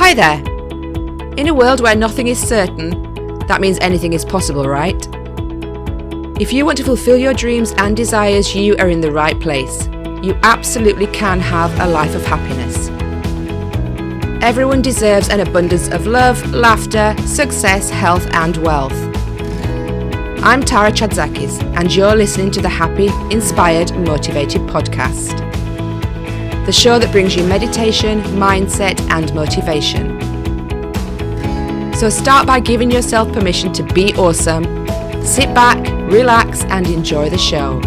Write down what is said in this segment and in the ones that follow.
Hi there! In a world where nothing is certain, that means anything is possible, right? If you want to fulfill your dreams and desires, you are in the right place. You absolutely can have a life of happiness. Everyone deserves an abundance of love, laughter, success, health and wealth. I'm Tara Chadzakis and you're listening to the Happy, Inspired, Motivated podcast. The show that brings you meditation, mindset and motivation. So start by giving yourself permission to be awesome. Sit back, relax and enjoy the show.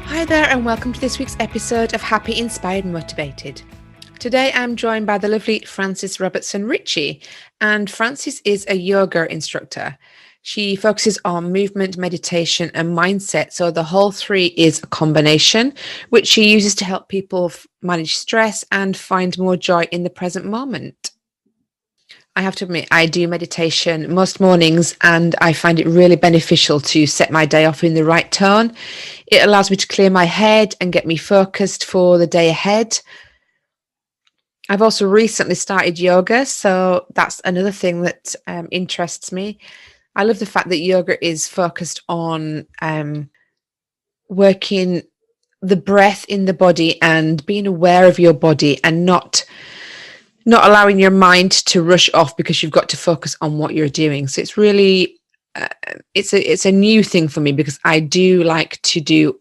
Hi there and welcome to this week's episode of Happy, Inspired, Motivated. Today I'm joined by the lovely Frances Robertson Ritchie, and Frances is a yoga instructor. She focuses on movement, meditation and mindset, so the whole three is a combination which she uses to help people manage stress and find more joy in the present moment. I have to admit, I do meditation most mornings and I find it really beneficial to set my day off in the right tone. It allows me to clear my head and get me focused for the day ahead. I've also recently started yoga, so that's another thing that interests me. I love the fact that yoga is focused on working the breath in the body and being aware of your body and not allowing your mind to rush off because you've got to focus on what you're doing. So it's really, it's a new thing for me because I do like to do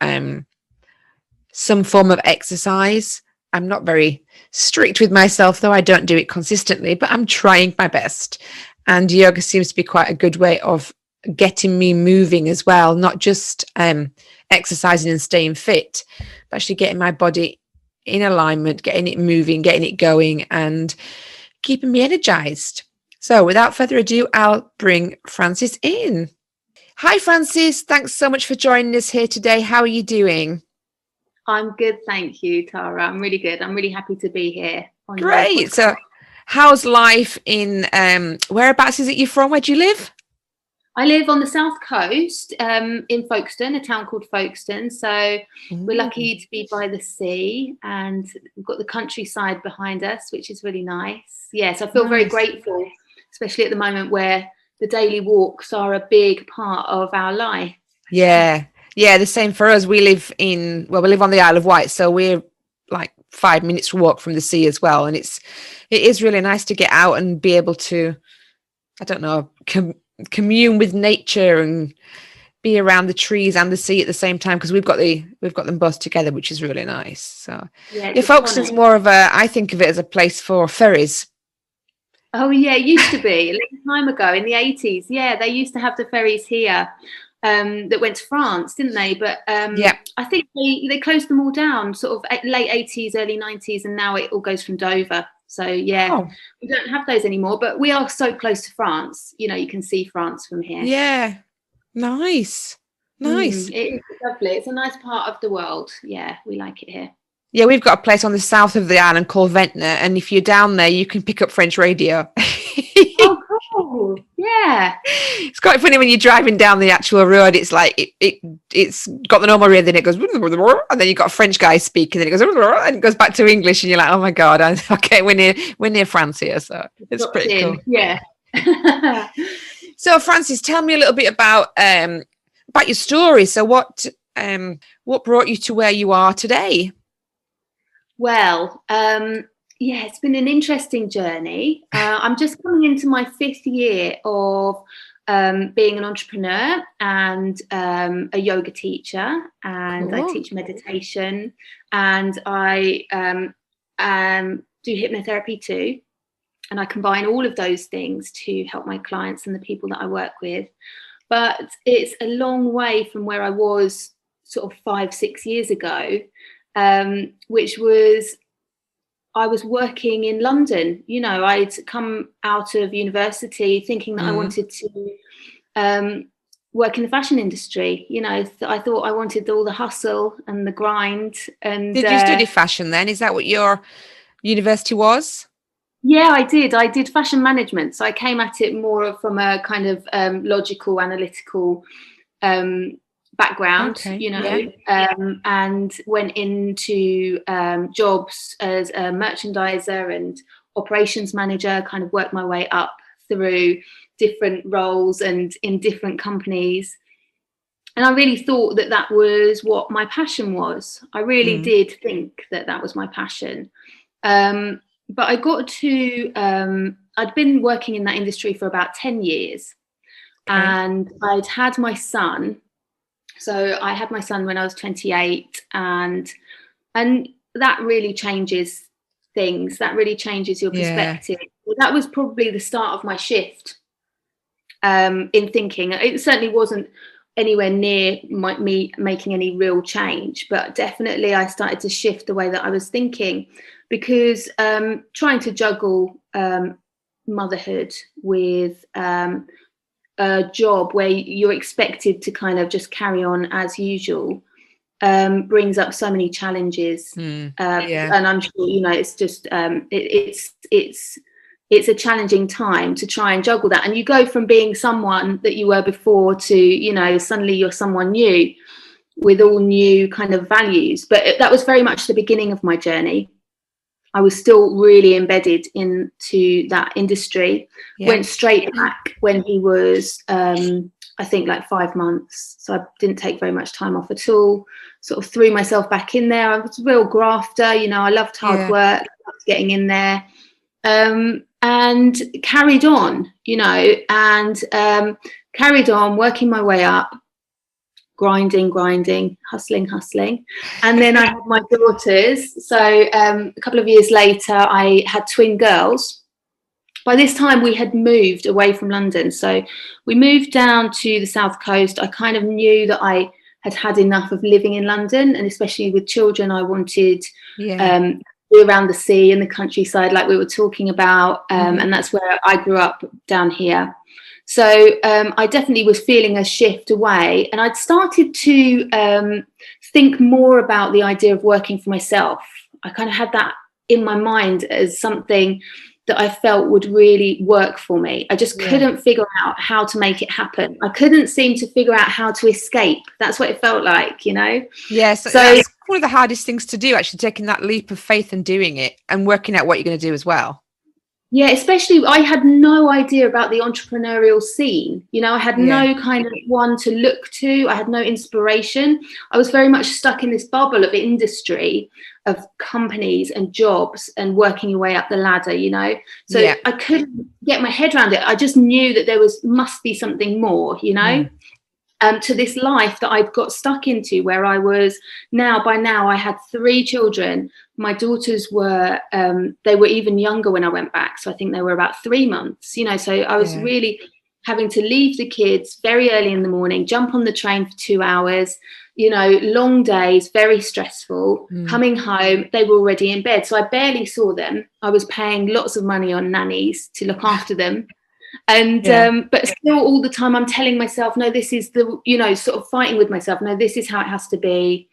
some form of exercise. I'm not very strict with myself, though I don't do it consistently, but I'm trying my best. And yoga seems to be quite a good way of getting me moving as well, not just exercising and staying fit, but actually getting my body in alignment, getting it moving, getting it going and keeping me energized. So without further ado, I'll bring Frances in. Hi, Frances. Thanks so much for joining us here today. How are you doing? I'm good, thank you, Tara. I'm really good. I'm really happy to be here. Great. So how's life in, whereabouts is it you're from? Where do you live? I live on the south coast in Folkestone, a town called Folkestone. So we're lucky to be by the sea and we've got the countryside behind us, which is really nice. Yes, I feel very grateful, especially at the moment where the daily walks are a big part of our life. Yeah, the same for us. We live on the Isle of Wight, so we're like 5 minutes walk from the sea as well. And it is really nice to get out and be able to, I don't know, commune with nature and be around the trees and the sea at the same time, because we've got them both together, which is really nice. So yeah, Folkestone's more of I think of it as a place for ferries. Oh yeah, it used to be a long time ago in the 80s. Yeah, they used to have the ferries here. That went to France, didn't they? But I think they closed them all down sort of late 80s, early 90s, and now it all goes from Dover. So we don't have those anymore, but we are so close to France. You know, you can see France from here. Yeah, nice. It is lovely. It's a nice part of the world. Yeah, we like it here. Yeah, we've got a place on the south of the island called Ventnor, and if you're down there, you can pick up French radio. Oh, cool. Yeah. It's quite funny when you're driving down the actual road. It's like it's got the normal radio, then it goes, and then you've got a French guy speaking, then it goes, and it goes back to English, and you're like, oh my god, okay, we're near France here, so it's pretty cool. Yeah. So, Frances, tell me a little bit about your story. So, what brought you to where you are today? Well, it's been an interesting journey. I'm just coming into my 5th year of being an entrepreneur and a yoga teacher, and cool. I teach meditation and I do hypnotherapy too. And I combine all of those things to help my clients and the people that I work with. But it's a long way from where I was sort of 5-6 years ago, which was I was working in London. You know, I'd come out of university thinking that I wanted to work in the fashion industry. You know, I thought I wanted all the hustle and the grind. And did you study fashion then? Is that what your university was? Yeah, I did. I did fashion management. So I came at it more from a kind of logical, analytical background, Okay. Yeah. and went into jobs as a merchandiser and operations manager, kind of worked my way up through different roles and in different companies. And I really thought that that was what my passion was. I really did think that that was my passion. But I got to, I'd been working in that industry for about 10 years, Okay. and I'd had my son. So I had my son when I was 28, and that really changes things. That really changes your Yeah. perspective. Well, that was probably the start of my shift in thinking. It certainly wasn't anywhere near me making any real change, but definitely I started to shift the way that I was thinking, because trying to juggle motherhood with a job where you're expected to kind of just carry on as usual brings up so many challenges. Yeah. And I'm sure, it's just it's a challenging time to try and juggle that. And you go from being someone that you were before to, suddenly you're someone new with all new kind of values. But that was very much the beginning of my journey. I was still really embedded into that industry. Yeah. Went straight back when he was, I think, like 5 months. So I didn't take very much time off at all. Sort of threw myself back in there. I was a real grafter. I loved hard work, loved getting in there. And carried on, and carried on working my way up, grinding, hustling. And then I had my daughters. So a couple of years later, I had twin girls. By this time, we had moved away from London. So we moved down to the South Coast. I kind of knew that I had had enough of living in London, and especially with children, I wanted be around the sea and the countryside, like we were talking about, and that's where I grew up, down here. So I definitely was feeling a shift away, and I'd started to think more about the idea of working for myself. I kind of had that in my mind as something that I felt would really work for me. I just couldn't figure out how to make it happen. I couldn't seem to figure out how to escape. That's what it felt like, Yes, so that's one of the hardest things to do, actually, taking that leap of faith and doing it and working out what you're going to do as well. Yeah, especially I had no idea about the entrepreneurial scene. I had no kind of one to look to. I had no inspiration. I was very much stuck in this bubble of industry, of companies and jobs and working your way up the ladder, So I couldn't get my head around it. I just knew that there must be something more, to this life that I'd got stuck into, where I was by now I had 3 children. My daughters were, they were even younger when I went back. So I think they were about 3 months, so I was really having to leave the kids very early in the morning, jump on the train for 2 hours, long days, very stressful. Coming home, they were already in bed. So I barely saw them. I was paying lots of money on nannies to look after them. And but still all the time I'm telling myself, no, this is the, sort of fighting with myself, no, this is how it has to be.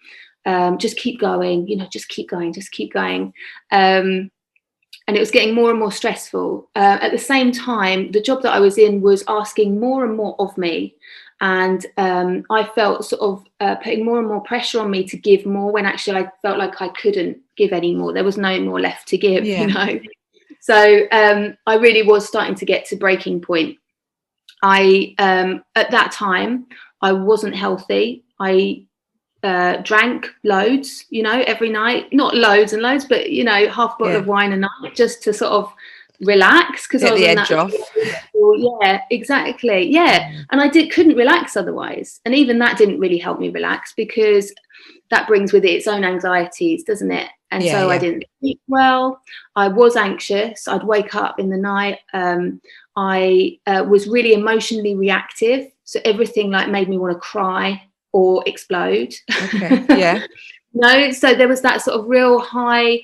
Just keep going, just keep going. And it was getting more and more stressful. At the same time, the job that I was in was asking more and more of me. And I felt sort of putting more and more pressure on me to give more, when actually I felt like I couldn't give any more. There was no more left to give, So I really was starting to get to breaking point. I at that time, I wasn't healthy. I drank loads, every night. Not loads and loads, but, half a bottle of wine a night, just to sort of relax, because I was on that off. Yeah, exactly. Yeah. And I couldn't relax otherwise. And even that didn't really help me relax, because that brings with it its own anxieties, doesn't it? And so I didn't sleep well. I was anxious. I'd wake up in the night. I was really emotionally reactive. So everything like made me want to cry or explode. Okay. Yeah. So there was that sort of real high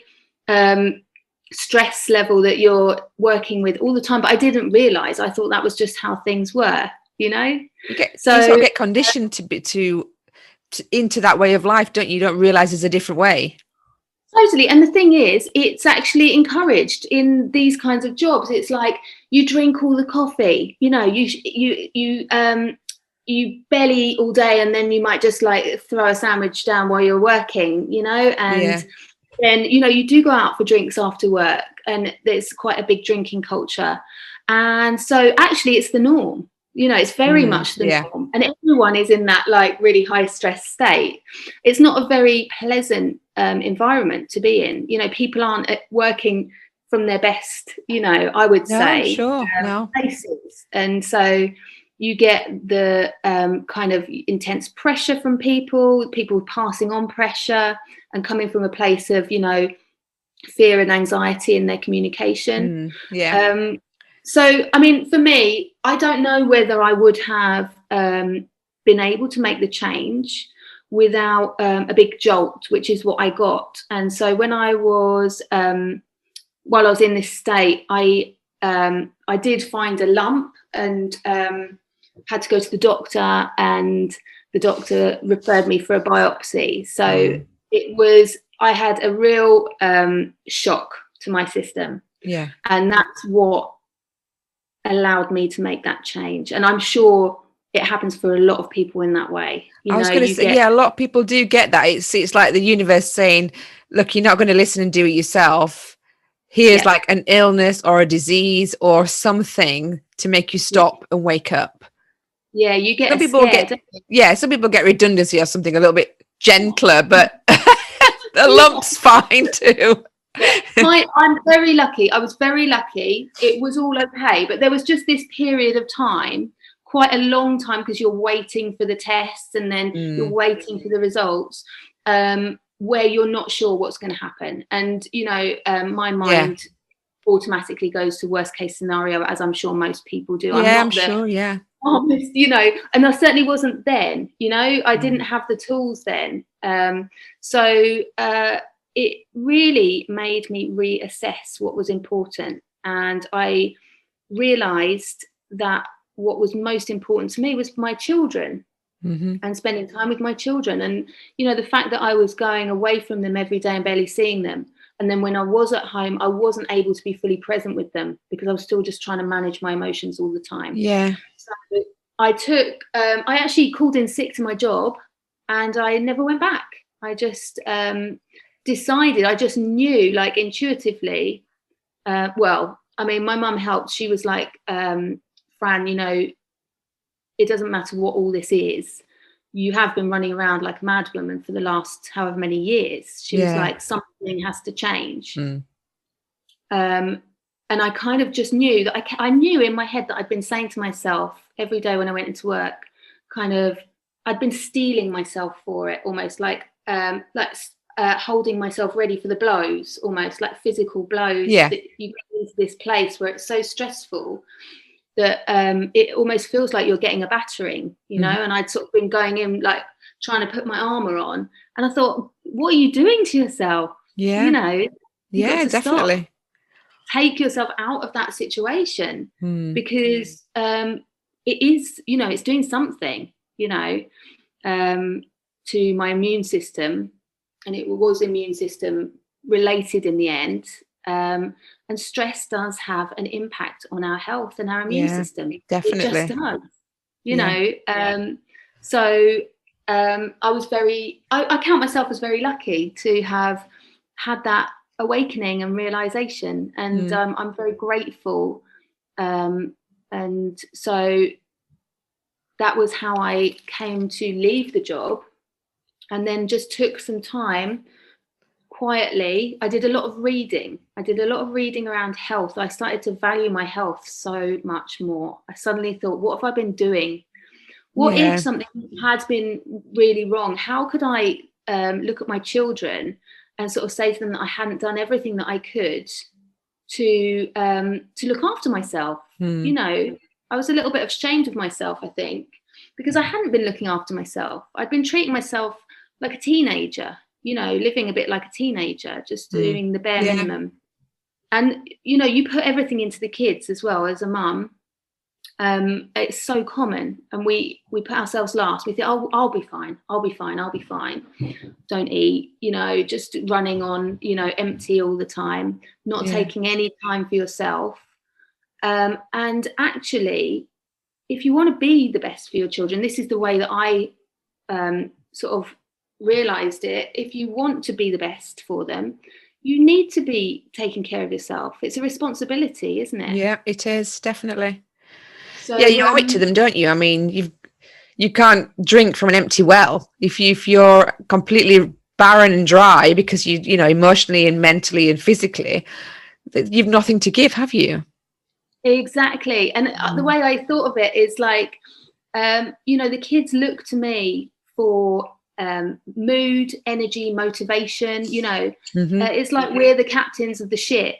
stress level that you're working with all the time. But I didn't realize. I thought that was just how things were, You sort of get conditioned to into that way of life, don't you? You don't realize there's a different way. Totally. And the thing is, it's actually encouraged in these kinds of jobs. It's like you drink all the coffee, you know, you belly eat all day, and then you might just like throw a sandwich down while you're working, you know, Yeah. and then, you know, you do go out for drinks after work, and there's quite a big drinking culture. And so actually it's the norm, you know, it's very much the Yeah. norm. And everyone is in that like really high stress state. It's not a very pleasant environment to be in. You know, people aren't working from their best, you know, I would No, say, sure. No. places. And so you get the kind of intense pressure from people passing on pressure and coming from a place of, you know, fear and anxiety in their communication. Yeah. So, I mean, for me, I don't know whether I would have been able to make the change without a big jolt, which is what I got. And so when I was, while I was in this state, I did find a lump and had to go to the doctor, and the doctor referred me for a biopsy. So it was, I had a real shock to my system. Yeah. And that's what allowed me to make that change. And I'm sure it happens for a lot of people in that way. You I was know, going to you say, get, yeah, a lot of people do get that. It's like the universe saying, look, you're not going to listen and do it yourself. Here's yeah, like an illness or a disease or something to make you stop and wake up. yeah, you get Some a people scared. get, yeah, some people get redundancy or something a little bit gentler, but the lump's fine too. Yeah. I'm very lucky. I was very lucky. It was all okay. But there was just this period of time, quite a long time, because you're waiting for the tests and then you're waiting for the results, where you're not sure what's going to happen. And, you know, my mind automatically goes to worst case scenario, as I'm sure most people do. Yeah, I'm sure. Yeah. Honest, you know, and I certainly wasn't then, you know, I didn't have the tools then. So it really made me reassess what was important. And I realized that what was most important to me was my children and spending time with my children. And, you know, the fact that I was going away from them every day and barely seeing them. And then when I was at home, I wasn't able to be fully present with them because I was still just trying to manage my emotions all the time. Yeah. So I actually called in sick to my job and I never went back. I just decided, I just knew, like intuitively, well, I mean, my mum helped. She was like, Fran, you know, it doesn't matter what all this is. You have been running around like a mad woman for the last however many years. She was like, something has to change. And I kind of just knew that I knew in my head that I'd been saying to myself every day when I went into work, kind of, I'd been steeling myself for it, almost like holding myself ready for the blows, almost like physical blows. Yeah. That you get into this place where it's so stressful that it almost feels like you're getting a battering, you know. And I'd sort of been going in like trying to put my armor on, and I thought, what are you doing to yourself? Yeah. You know, yeah, definitely. stop. Take yourself out of that situation because it is, you know, it's doing something, you know, to my immune system, and it was immune system related in the end. And stress does have an impact on our health and our immune system. Definitely. It just does, you know. So I was I count myself as very lucky to have had that awakening and realization, and I'm very grateful. And so that was how I came to leave the job, and then just took some time quietly. I did a lot of reading. Around health. I started to value my health so much more. I suddenly thought, what have I been doing? What if something had been really wrong? How could I look at my children and sort of say to them that I hadn't done everything that I could to look after myself? You know, I was a little bit ashamed of myself, I think, because I hadn't been looking after myself. I'd been treating myself like a teenager, you know, living a bit like a teenager, just doing the bare minimum. And, you know, you put everything into the kids as well as a mum. It's so common, and we put ourselves last. We think, oh, I'll be fine, I'll be fine, I'll be fine. Don't eat, just running on, empty all the time, not taking any time for yourself. And actually, if you want to be the best for your children, this is the way that I sort of realized it. If you want to be the best for them, you need to be taking care of yourself. It's a responsibility, isn't it? Yeah, it is, definitely. So Yeah, you owe it to them, don't you? I mean, you can't drink from an empty well. If you're completely barren and dry because you know, emotionally and mentally and physically, you've nothing to give, have you? Exactly. And the way I thought of it is like, the kids look to me for mood, energy, motivation. It's like we're the captains of the ship.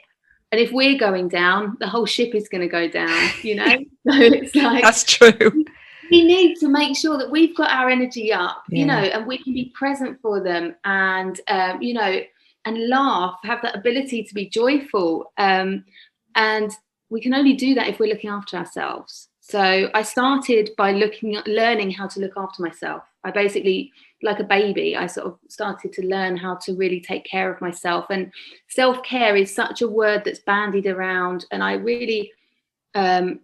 And if we're going down, the whole ship is going to go down, So it's like, That's true. we need to make sure that we've got our energy up, Yeah. and we can be present for them, and, and laugh, have that ability to be joyful. And we can only do that if we're looking after ourselves. So I started by learning how to look after myself. I basically, like a baby, I sort of started to learn how to really take care of myself. And self-care is such a word that's bandied around. And I really I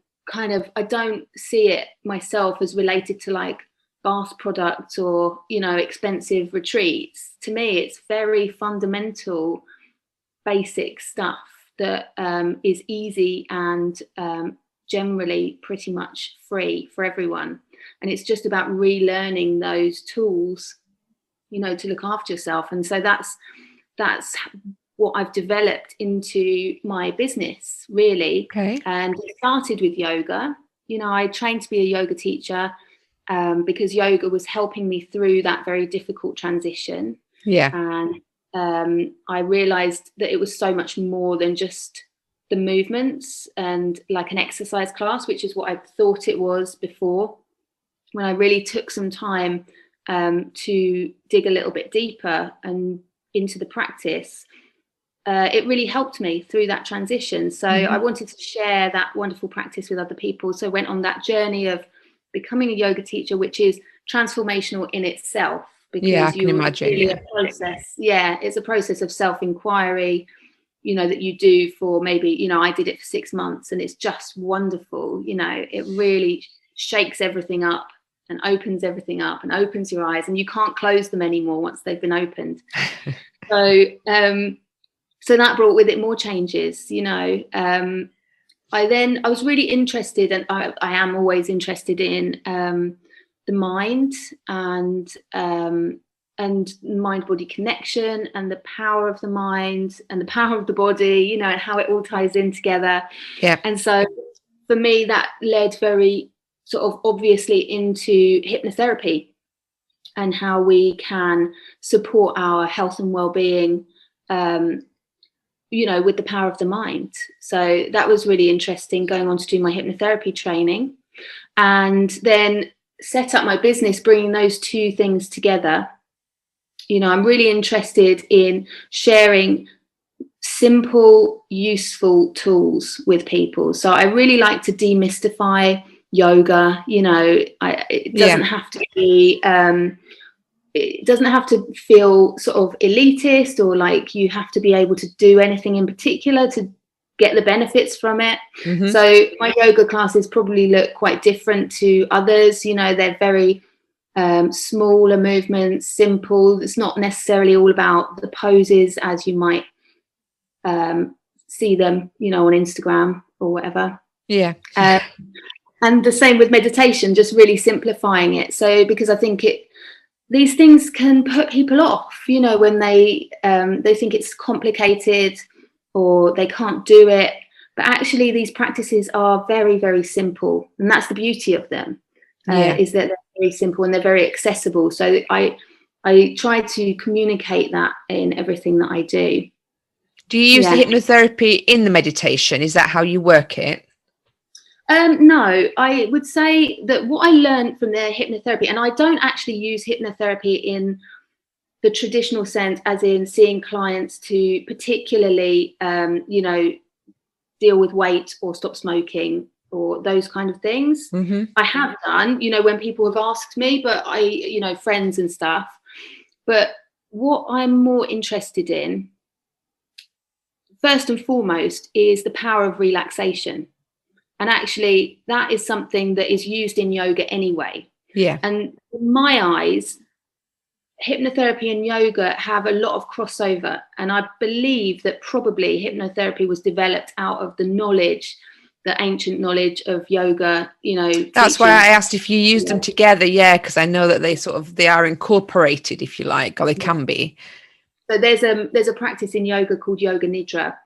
don't see it myself as related to like bath products or, expensive retreats. To me, it's very fundamental, basic stuff that is easy and generally pretty much free for everyone. And it's just about relearning those tools, to look after yourself. And so that's what I've developed into my business, really. Okay. And it started with yoga. I trained to be a yoga teacher because yoga was helping me through that very difficult transition. Yeah. And I realized that it was so much more than just the movements and like an exercise class, which is what I thought it was before. When I really took some time to dig a little bit deeper and into the practice, it really helped me through that transition. So I wanted to share that wonderful practice with other people. So I went on that journey of becoming a yoga teacher, which is transformational in itself. Because I can imagine. Really a process. Yeah, it's a process of self-inquiry, that you do for maybe, I did it for 6 months, and it's just wonderful. It really shakes everything up and opens everything up and opens your eyes, and you can't close them anymore once they've been opened. So that brought with it more changes. I was really interested, and I am always interested in the mind and mind-body connection and the power of the mind and the power of the body, and how it all ties in together. Yeah. And so for me, that led very sort of obviously into hypnotherapy and how we can support our health and well-being, with the power of the mind. So that was really interesting, going on to do my hypnotherapy training and then set up my business, bringing those two things together. I'm really interested in sharing simple, useful tools with people. So I really like to demystify yoga. It doesn't have to be, it doesn't have to feel sort of elitist or like you have to be able to do anything in particular to get the benefits from it. So my yoga classes probably look quite different to others. They're very smaller movements, simple. It's not necessarily all about the poses as you might see them, on Instagram or whatever. Yeah. And the same with meditation, just really simplifying it. So because I think these things can put people off, when they think it's complicated or they can't do it. But actually, these practices are very, very simple, and that's the beauty of them. Is that they're very simple and they're very accessible. So I try to communicate that in everything that I do. Do you use the hypnotherapy in the meditation? Is that how you work it? No, I would say that what I learned from the hypnotherapy, and I don't actually use hypnotherapy in the traditional sense, as in seeing clients to particularly, deal with weight or stop smoking. or those kind of things. Mm-hmm. I have done, when people have asked me, but friends and stuff. But what I'm more interested in, first and foremost, is the power of relaxation. And actually, that is something that is used in yoga anyway. Yeah. And in my eyes, hypnotherapy and yoga have a lot of crossover. And I believe that probably hypnotherapy was developed out of the ancient knowledge of yoga, That's why teaching. I asked if you use them together. Yeah, because I know that they are incorporated, if you like, or they can be. So there's a practice in yoga called yoga nidra,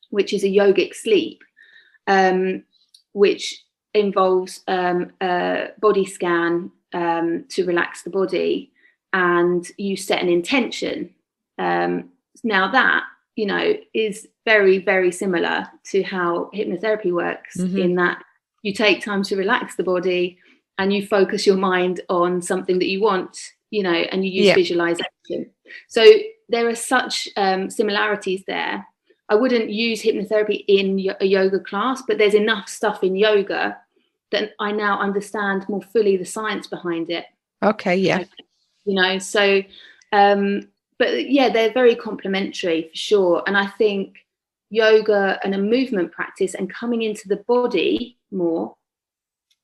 which is a yogic sleep, which involves a body scan to relax the body, and you set an intention. Now that is very, very similar to how hypnotherapy works, in that you take time to relax the body and you focus your mind on something that you want, and you use visualization. So there are such similarities there. I wouldn't use hypnotherapy in a yoga class, but there's enough stuff in yoga that I now understand more fully the science behind it. Okay, yeah. So, but yeah, they're very complementary for sure. And I think yoga and a movement practice and coming into the body more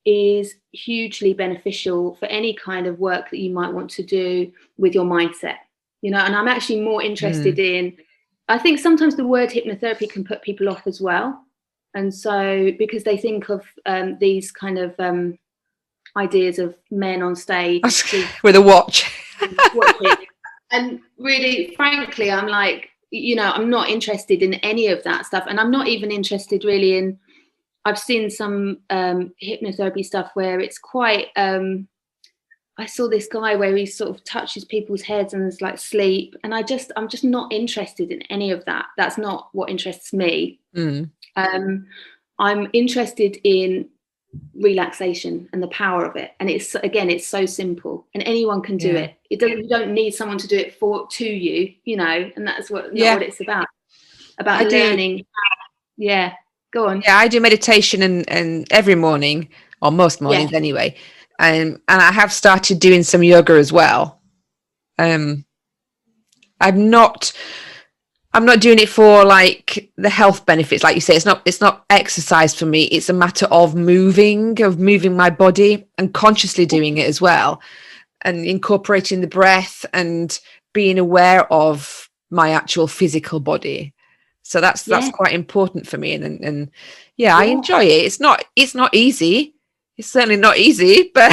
is hugely beneficial for any kind of work that you might want to do with your mindset, and I'm actually more interested in, I think sometimes the word hypnotherapy can put people off as well. And so, because they think of these kind of ideas of men on stage with a watch. And really, frankly, I'm like, I'm not interested in any of that stuff. And I'm not even interested really in, I've seen some hypnotherapy stuff where it's quite, I saw this guy where he sort of touches people's heads and is like sleep. And I'm just not interested in any of that. That's not what interests me. I'm interested in relaxation and the power of it. And it's so simple and anyone can do it. You don't need someone to do it to you, and that's not what it's about learning. Yeah. Go on. Yeah, I do meditation and every morning, or most mornings anyway. And I have started doing some yoga as well. I'm not doing it for like the health benefits, like you say. It's not exercise for me. It's a matter of moving my body and consciously doing it as well, and incorporating the breath and being aware of my actual physical body. So that's quite important for me. And I enjoy it. It's not easy. It's certainly not easy, but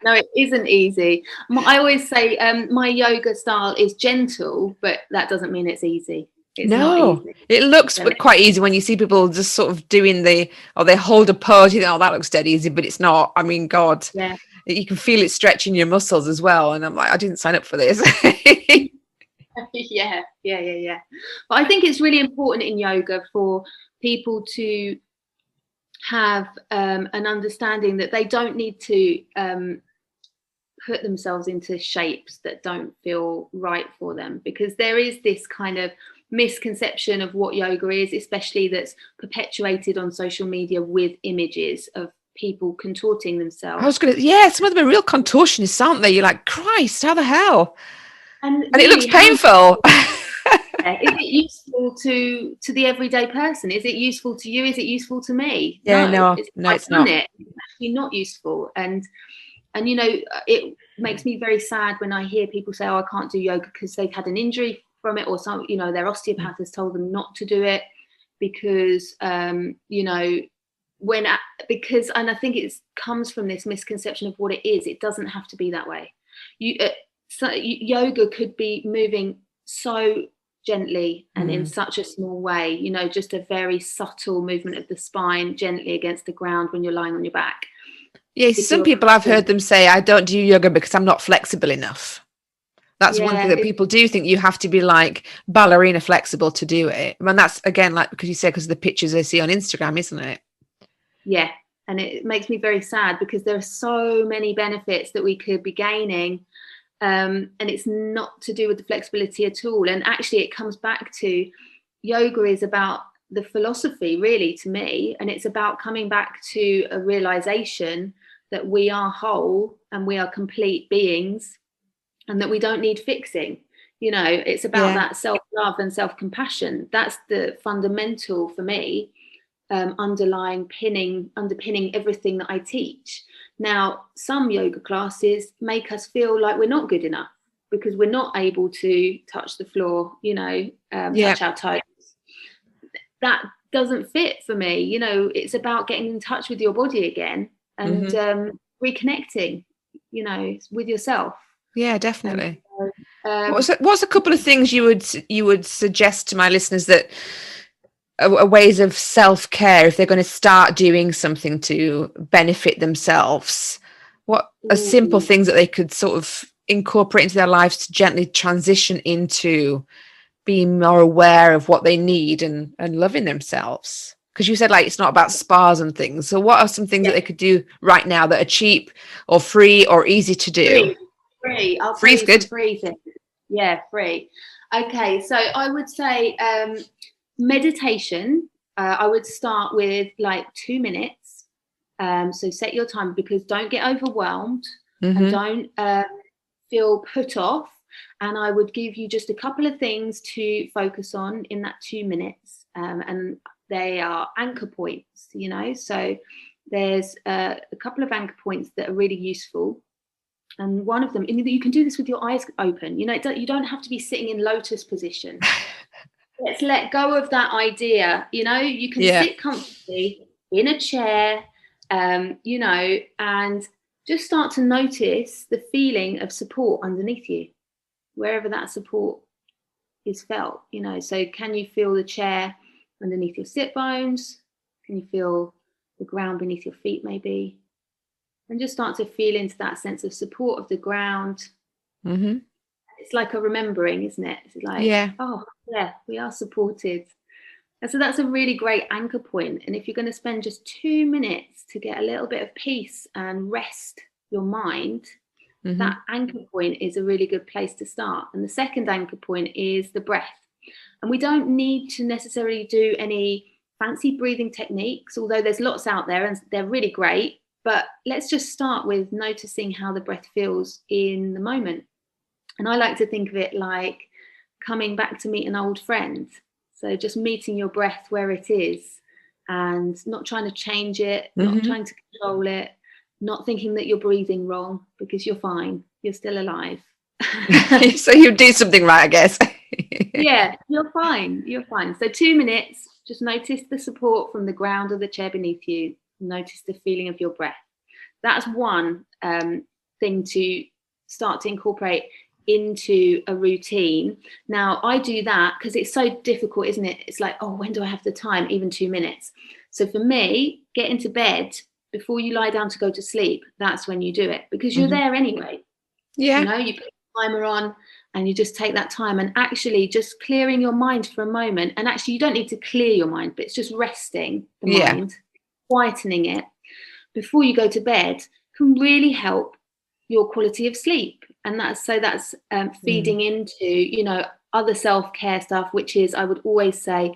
no, it isn't easy. I always say my yoga style is gentle, but that doesn't mean it's easy. It's not easy. It looks quite easy when you see people just sort of doing they hold a pose. You think, oh, that looks dead easy, but it's not. I mean, God, you can feel it stretching your muscles as well. And I'm like, I didn't sign up for this. Yeah. But I think it's really important in yoga for people to have an understanding that they don't need to put themselves into shapes that don't feel right for them, because there is this kind of misconception of what yoga is, especially that's perpetuated on social media with images of people contorting themselves. Some of them are real contortionists, aren't they? You're like, Christ, how the hell? And really, it looks painful. Is it useful to the everyday person? Is it useful to you? Is it useful to me? No, it's not. It's actually not useful. And it makes me very sad when I hear people say, oh, I can't do yoga because they've had an injury from it, or some, their osteopath has told them not to do it because, and I think it comes from this misconception of what it is. It doesn't have to be that way. Yoga could be moving so gently and in such a small way, just a very subtle movement of the spine gently against the ground when you're lying on your back. Yeah, some people, I've heard them say, I don't do yoga because I'm not flexible enough. That's one thing that people do think, you have to be like ballerina flexible to do it. I mean, that's again, like, because you said, because of the pictures they see on Instagram, isn't it? Yeah. And it makes me very sad because there are so many benefits that we could be gaining. And it's not to do with the flexibility at all. And actually it comes back to yoga is about the philosophy really to me, and it's about coming back to a realization that we are whole and we are complete beings, and that we don't need fixing. You know, it's about that self-love and self-compassion. That's the fundamental for me, underpinning everything that I teach. Now, some yoga classes make us feel like we're not good enough because we're not able to touch the floor, you know, touch our toes. That doesn't fit for me. You know, it's about getting in touch with your body again and reconnecting, you know, with yourself. Yeah, definitely. What's a couple of things you would suggest to my listeners that are ways of self-care if they're going to start doing something to benefit themselves? What are simple things that they could sort of incorporate into their lives to gently transition into being more aware of what they need and loving themselves? Because you said, like, it's not about spas and things. So what are some things that they could do right now that are cheap or free or easy to do? Free. I'll Free tell is you good. some free things. Yeah, free. Okay, so I would say meditation. I would start with like 2 minutes. So set your time, because don't get overwhelmed and don't feel put off. And I would give you just a couple of things to focus on in that 2 minutes. And they are anchor points, you know. So there's a couple of anchor points that are really useful. And one of them, and you can do this with your eyes open. You know, you don't have to be sitting in lotus position. Let's let go of that idea. You know, you can sit comfortably in a chair, you know, and just start to notice the feeling of support underneath you, wherever that support is felt. You know, so can you feel the chair underneath your sit bones? Can you feel the ground beneath your feet, maybe? And just start to feel into that sense of support of the ground. It's like a remembering, isn't it? It's like, oh, yeah, we are supported. And so that's a really great anchor point. And if you're going to spend just 2 minutes to get a little bit of peace and rest your mind, that anchor point is a really good place to start. And the second anchor point is the breath. And we don't need to necessarily do any fancy breathing techniques, although there's lots out there and they're really great. But let's just start with noticing how the breath feels in the moment. And I like to think of it like coming back to meet an old friend. So just meeting your breath where it is and not trying to change it, not trying to control it, not thinking that you're breathing wrong, because you're fine. You're still alive. So you do something right, I guess. Yeah, you're fine. You're fine. So 2 minutes, just notice the support from the ground or the chair beneath you. Notice the feeling of your breath. That's one thing to start to incorporate into a routine. Now, I do that because it's so difficult, isn't it? It's like, oh, when do I have the time? Even 2 minutes. So for me, get into bed before you lie down to go to sleep. That's when you do it, because you're there anyway. Yeah. You know, you put the timer on and you just take that time and actually just clearing your mind for a moment. And actually, you don't need to clear your mind, but it's just resting the mind, quietening it before you go to bed can really help your quality of sleep. And that's feeding into, you know, other self-care stuff, which is, I would always say,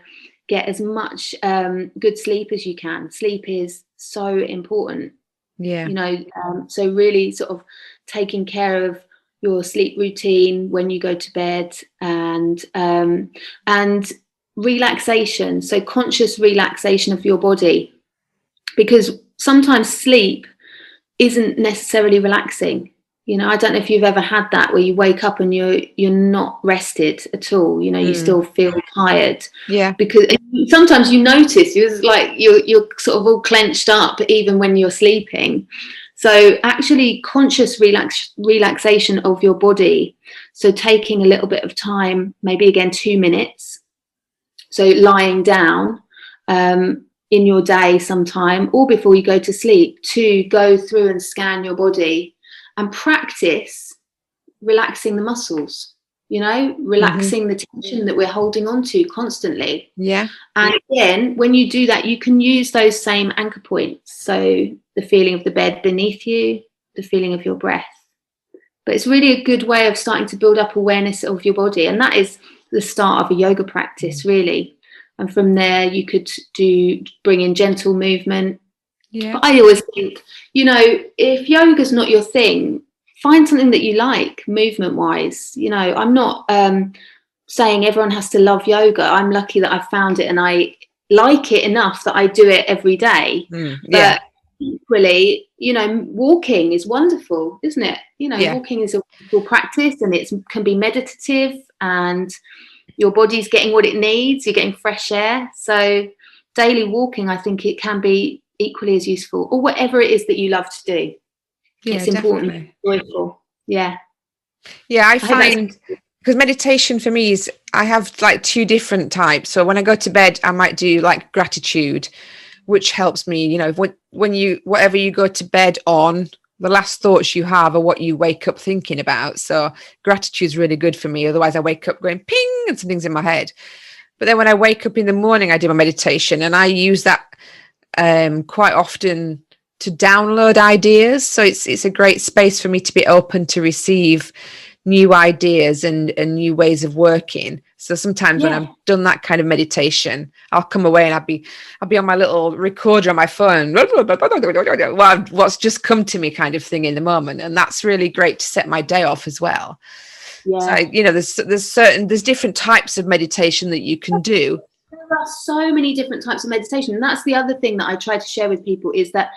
get as much good sleep as you can. Sleep is so important. You know, so really sort of taking care of your sleep routine when you go to bed, and relaxation. So conscious relaxation of your body, because sometimes sleep isn't necessarily relaxing. You know, I don't know if you've ever had that, where you wake up and you're not rested at all. You know, you still feel tired. Yeah. Because sometimes you notice you're sort of all clenched up even when you're sleeping. So actually conscious relaxation of your body. So taking a little bit of time, maybe again 2 minutes. So lying down in your day sometime, or before you go to sleep, to go through and scan your body and practice relaxing the muscles, you know, relaxing the tension that we're holding on to constantly. Yeah. And again, when you do that, you can use those same anchor points. So the feeling of the bed beneath you, the feeling of your breath. But it's really a good way of starting to build up awareness of your body. And that is the start of a yoga practice, really. and from there you could bring in gentle movement. Yeah. But I always think, if yoga's not your thing, find something that you like movement wise. I'm not saying everyone has to love yoga. I'm lucky that I've found it and I like it enough that I do it every day. Yeah. But equally, walking is wonderful, isn't it? Walking is a wonderful practice, and it can be meditative, and your body's getting what it needs. You're getting fresh air. So daily walking, I think it can be equally as useful, or whatever it is that you love to do. Yeah, it's important, definitely. joyful. Yeah, I find, because meditation for me is, I have like two different types. So when I go to bed, I might do like gratitude, which helps me, whatever you go to bed on, the last thoughts you have are what you wake up thinking about. So gratitude is really good for me. Otherwise I wake up going ping and something's in my head. But then when I wake up in the morning, I do my meditation, and I use that quite often to download ideas. So it's a great space for me to be open to receive new ideas and new ways of working. So sometimes when I've done that kind of meditation, I'll come away and I'll be on my little recorder on my phone, what's just come to me kind of thing in the moment. And that's really great to set my day off as well. So there's different types of meditation that you can do. There are so many different types of meditation, and that's the other thing that I try to share with people, is that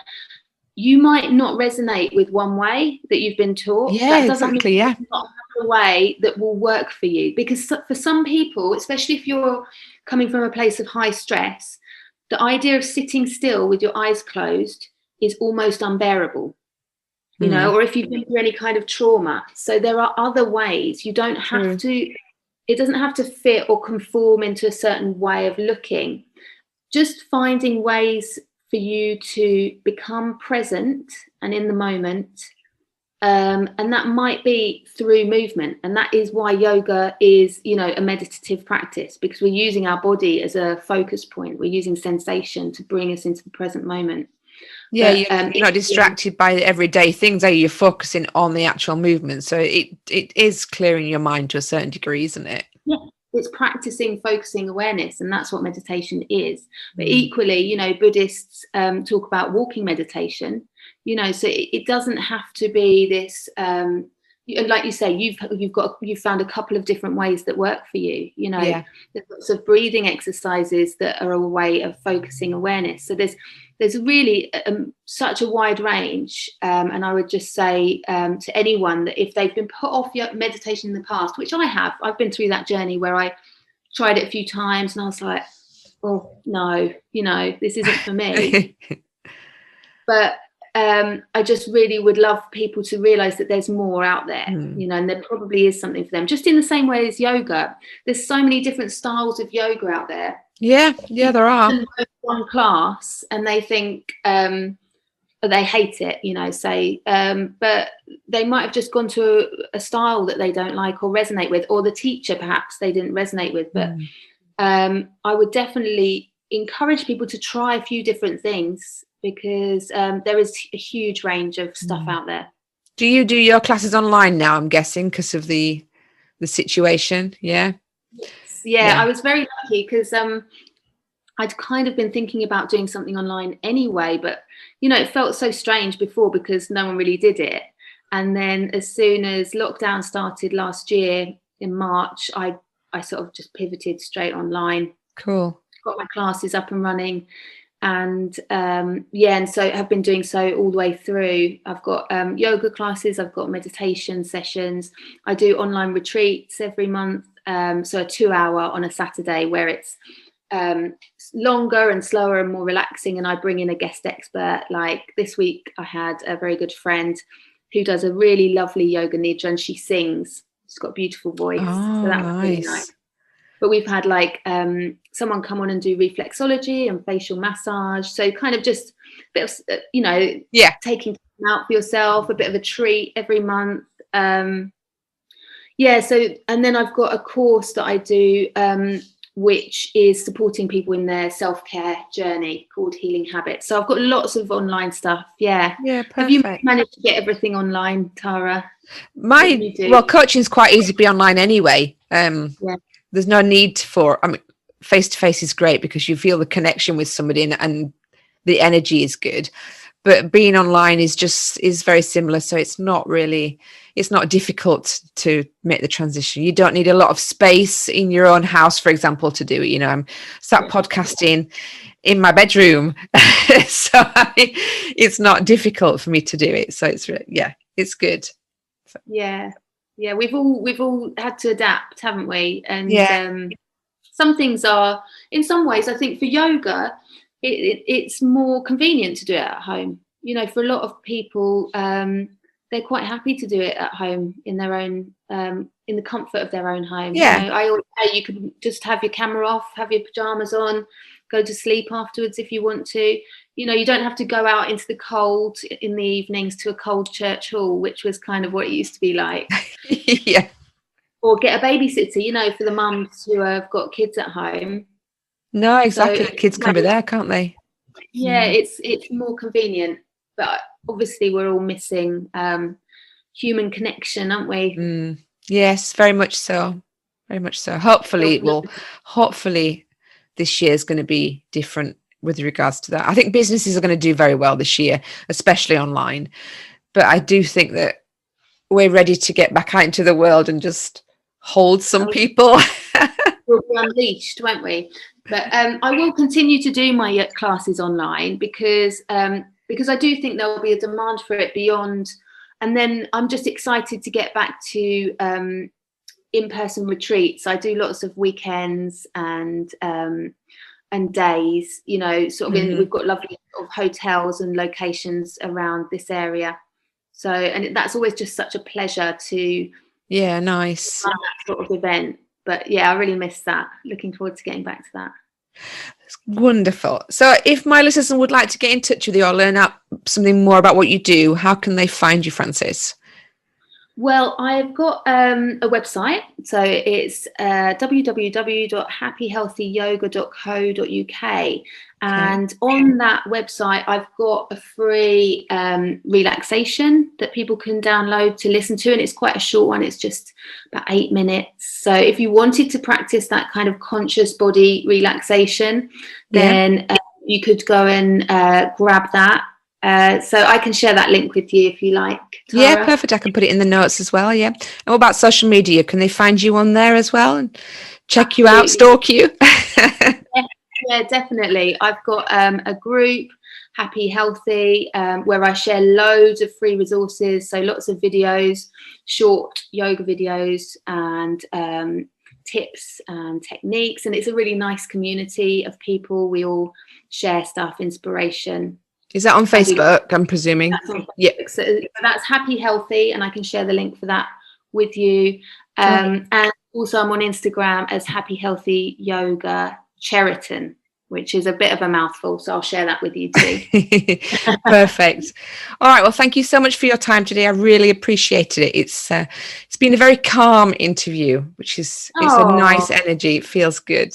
you might not resonate with one way that you've been taught. That doesn't mean it's not a way that will work for you, because for some people, especially if you're coming from a place of high stress, the idea of sitting still with your eyes closed is almost unbearable. Or if you've been through any kind of trauma. So there are other ways. You don't have to, it doesn't have to fit or conform into a certain way of looking. Just finding ways for you to become present and in the moment. And that might be through movement. And that is why yoga is, a meditative practice, because we're using our body as a focus point. We're using sensation to bring us into the present moment. Yeah, you're not distracted by everyday things, are you? You're focusing on the actual movement. So it is clearing your mind to a certain degree, isn't it? Yeah, it's practicing focusing awareness, and that's what meditation is. But equally, Buddhists talk about walking meditation, so it doesn't have to be this, and like you say, you've found a couple of different ways that work for you. There's lots of breathing exercises that are a way of focusing awareness. So there's really such a wide range, and I would just say to anyone that if they've been put off meditation in the past, which I've been through that journey where I tried it a few times and I was like, oh no, this isn't for me. But I just really would love people to realize that there's more out there, and there probably is something for them, just in the same way as yoga. There's so many different styles of yoga out there. Yeah, there are. One class and they think they hate it, but they might have just gone to a style that they don't like or resonate with, or the teacher perhaps they didn't resonate with. But I would definitely encourage people to try a few different things, because there is a huge range of stuff out there. Do you do your classes online now, I'm guessing, because of the situation? Yeah, I was very lucky because I'd kind of been thinking about doing something online anyway, but it felt so strange before because no one really did it. And then as soon as lockdown started last year in March, I sort of just pivoted straight online. Cool. Got my classes up and running, and and so have been doing so all the way through. I've got yoga classes, I've got meditation sessions, I do online retreats every month, so a 2-hour on a Saturday where it's longer and slower and more relaxing, and I bring in a guest expert. Like this week I had a very good friend who does a really lovely yoga nidra, and she sings. She's got a beautiful voice. Oh, so that was really nice. But we've had like someone come on and do reflexology and facial massage, so kind of just a bit of taking time out for yourself, a bit of a treat every month. So and then I've got a course that I do which is supporting people in their self-care journey, called Healing Habits. So I've got lots of online stuff. Yeah, perfect. Have you managed to get everything online, Tara? Coaching is quite easy to be online anyway. There's no need for, face to face is great because you feel the connection with somebody, and the energy is good. But being online is very similar. So it's not difficult to make the transition. You don't need a lot of space in your own house, for example, to do it. I'm sat podcasting in my bedroom. So it's not difficult for me to do it. So it's good. So. Yeah. We've all had to adapt, haven't we? And some things are, in some ways, I think for yoga, it's more convenient to do it at home. For a lot of people, they're quite happy to do it at home in their own, in the comfort of their own home. Yeah. I always say you could just have your camera off, have your pajamas on, go to sleep afterwards if you want to. You don't have to go out into the cold in the evenings to a cold church hall, which was kind of what it used to be like. Yeah. Or get a babysitter, for the mums who have got kids at home. No, exactly. So, kids can be there, can't they? Yeah, it's more convenient, but obviously we're all missing human connection, aren't we? Yes, very much so. Very much so. Hopefully this year is going to be different with regards to that. I think businesses are going to do very well this year, especially online. But I do think that we're ready to get back out into the world and just hold some people. We'll be unleashed, won't we? But I will continue to do my classes online because I do think there'll be a demand for it beyond. And then I'm just excited to get back to in-person retreats. I do lots of weekends and days. We've got lovely sort of hotels and locations around this area. So, and that's always just such a pleasure to nice run that sort of event. But I really miss that. Looking forward to getting back to that. That's wonderful. So if my listeners would like to get in touch with you or learn out something more about what you do, how can they find you, Frances? Well, I've got a website. So it's www.happyhealthyyoga.co.uk. And on that website, I've got a free relaxation that people can download to listen to. And it's quite a short one. It's just about 8 minutes. So if you wanted to practice that kind of conscious body relaxation, then you could go and grab that. So I can share that link with you if you like, Tara. Yeah, perfect. I can put it in the notes as well. Yeah. And what about social media? Can they find you on there as well and check you out, stalk you? Yeah, definitely. I've got a group, Happy Healthy, where I share loads of free resources. So lots of videos, short yoga videos and tips and techniques. And it's a really nice community of people. We all share stuff, inspiration. Is that on Facebook, I'm presuming? That's on Facebook. Yeah. So that's Happy Healthy, and I can share the link for that with you. And also I'm on Instagram as Happy Healthy Yoga Cheriton, which is a bit of a mouthful, so I'll share that with you too. Perfect. All right, well, thank you so much for your time today. I really appreciated it. It's been a very calm interview, which is it's a nice energy. It feels good.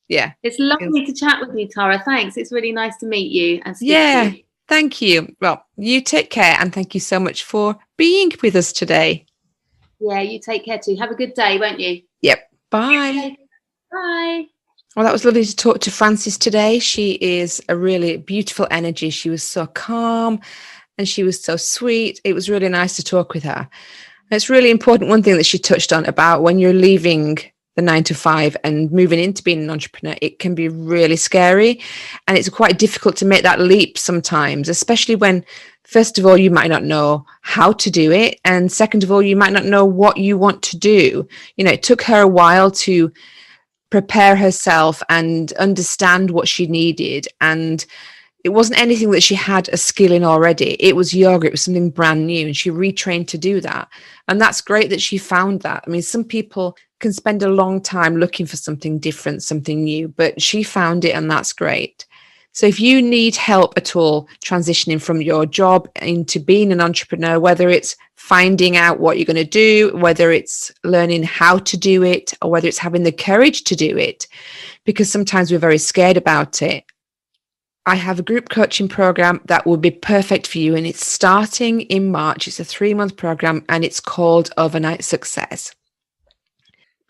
Yeah, it's lovely to chat with you, Tara. Thanks. It's really nice to meet you and speak to you. Thank you. Well, you take care, and thank you so much for being with us today. Yeah, you take care too. Have a good day, won't you? Yep. Bye. Bye. Well, that was lovely to talk to Frances today. She is a really beautiful energy. She was so calm and she was so sweet. It was really nice to talk with her. And it's really important, one thing that she touched on about when you're leaving the 9 to 5 and moving into being an entrepreneur, it can be really scary. And it's quite difficult to make that leap sometimes, especially when, first of all, you might not know how to do it. And second of all, you might not know what you want to do. It took her a while to prepare herself and understand what she needed. And it wasn't anything that she had a skill in already. It was yoga. It was something brand new. And she retrained to do that. And that's great that she found that. I mean, some people can spend a long time looking for something different, something new, but she found it, and that's great. So if you need help at all transitioning from your job into being an entrepreneur, whether it's finding out what you're going to do, whether it's learning how to do it, or whether it's having the courage to do it, because sometimes we're very scared about it, I have a group coaching program that will be perfect for you. And it's starting in March. It's a 3-month program and it's called Overnight Success.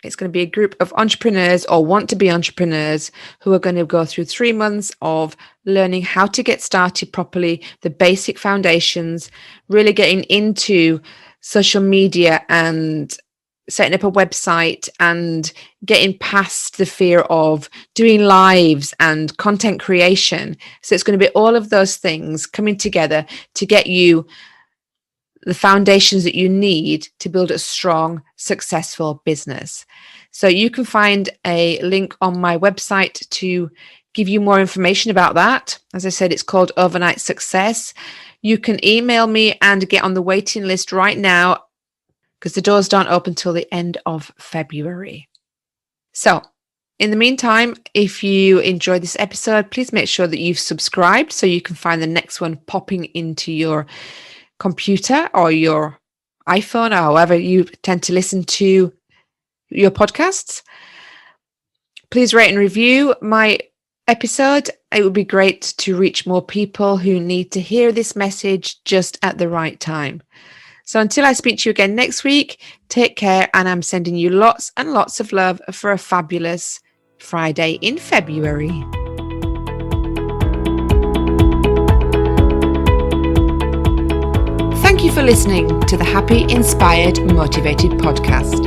It's going to be a group of entrepreneurs or want to be entrepreneurs who are going to go through 3 months of learning how to get started properly, the basic foundations, really getting into social media and setting up a website and getting past the fear of doing lives and content creation. So it's going to be all of those things coming together to get you the foundations that you need to build a strong, successful business. So you can find a link on my website to give you more information about that. As I said, it's called Overnight Success. You can email me and get on the waiting list right now because the doors don't open till the end of February. So in the meantime, if you enjoyed this episode, please make sure that you've subscribed so you can find the next one popping into your computer or your iPhone or however you tend to listen to your podcasts. Please rate and review my episode. It would be great to reach more people who need to hear this message just at the right time. So until I speak to you again next week, take care, and I'm sending you lots and lots of love for a fabulous Friday in February. Thank you for listening to the Happy, Inspired, Motivated podcast.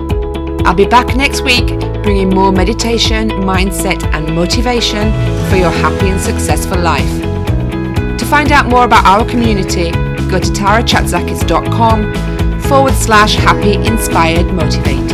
I'll be back next week bringing more meditation, mindset, and motivation for your happy and successful life. To find out more about our community, go to tarachatzakis.com/happy, inspired, motivated.